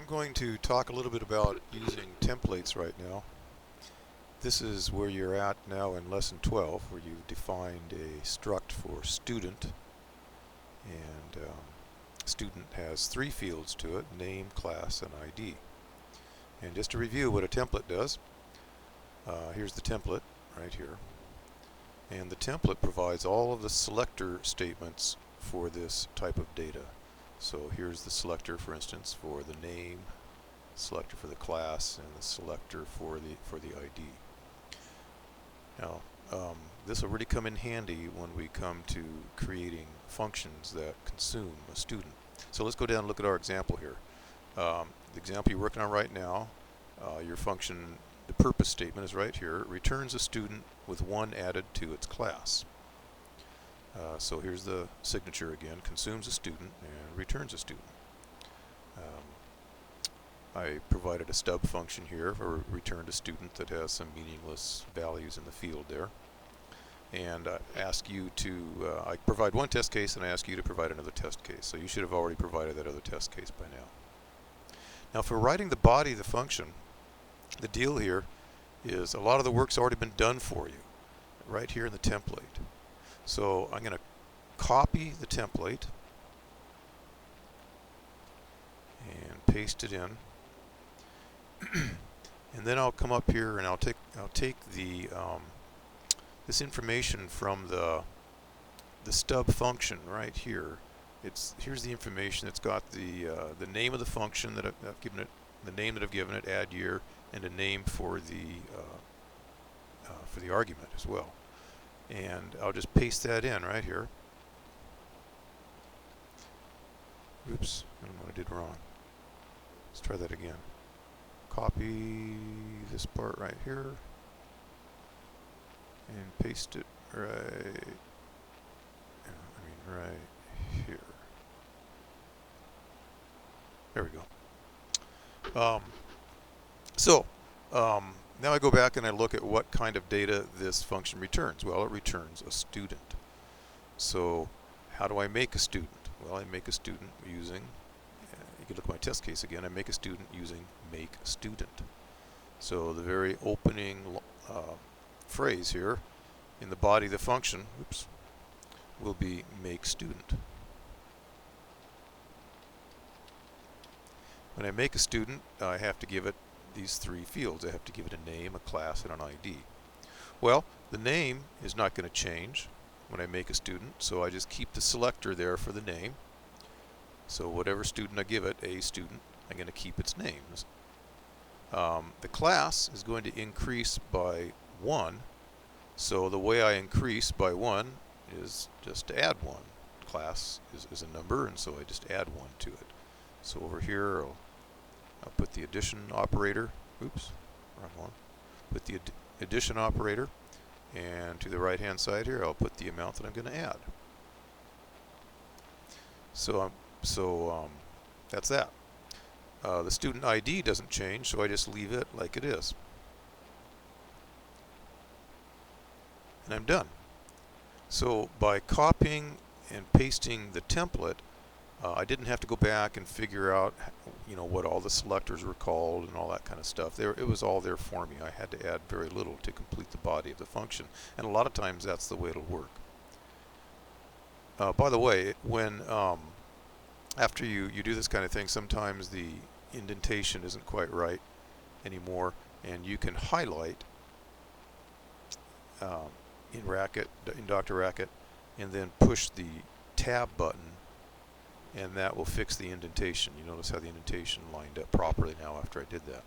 I'm going to talk a little bit about using templates right now. This is where you're at now in lesson 12, where you've defined a struct for student, and student has three fields to it: name, class, and ID. And just to review what a template does, here's the template right here, and the template provides all of the selector statements for this type of data. So here's the selector, for instance, for the name, selector for the class, and the selector for the ID. Now, this will really come in handy when we come to creating functions that consume a student. So let's go down and look at our example here. The example you're working on right now, your function, the purpose statement is right here. It returns a student with one added to its class. So here's the signature again: consumes a student and returns a student. I provided a stub function here for returned a student that has some meaningless values in the field there. And ask you to, I provide one test case and I ask you to provide another test case. So you should have already provided that other test case by now. Now for writing the body of the function, the deal here is a lot of the work's already been done for you right here in the template. So I'm going to copy the template and paste it in. And then I'll come up here and I'll take the this information from the stub function right here. Here's the information. It's got the name of the function that I've given it, the name that I've given it, add year, and a name for the argument as well. And I'll just paste that in right here. Oops, I don't know what I did wrong. Let's try that again. Copy this part right here and paste it right here. There we go. Now I go back and I look at what kind of data this function returns. Well, it returns a student. So how do I make a student? Well, I make a student using, you can look at my test case again, I make a student using make student. So the very opening phrase here in the body of the function, will be make student. When I make a student, I have to give it these three fields. I have to give it a name, a class, and an ID. Well, the name is not going to change when I make a student, so I just keep the selector there for the name. So whatever student I give it, a student, I'm going to keep its names. The class is going to increase by 1, so the way I increase by 1 is just to add 1. Class is a number, and so I just add 1 to it. So over here I'll put the addition operator, wrong one, put the addition operator, and to the right hand side here I'll put the amount that I'm going to add. So that's that. The student ID doesn't change, so I just leave it like it is. And I'm done. So by copying and pasting the template, I didn't have to go back and figure out, what all the selectors were called and all that kind of stuff. It was all there for me. I had to add very little to complete the body of the function, and a lot of times that's the way it'll work. By the way, when after you do this kind of thing, sometimes the indentation isn't quite right anymore, and you can highlight in Dr. Racket, and then push the tab button, and that will fix the indentation. You notice how the indentation lined up properly now after I did that.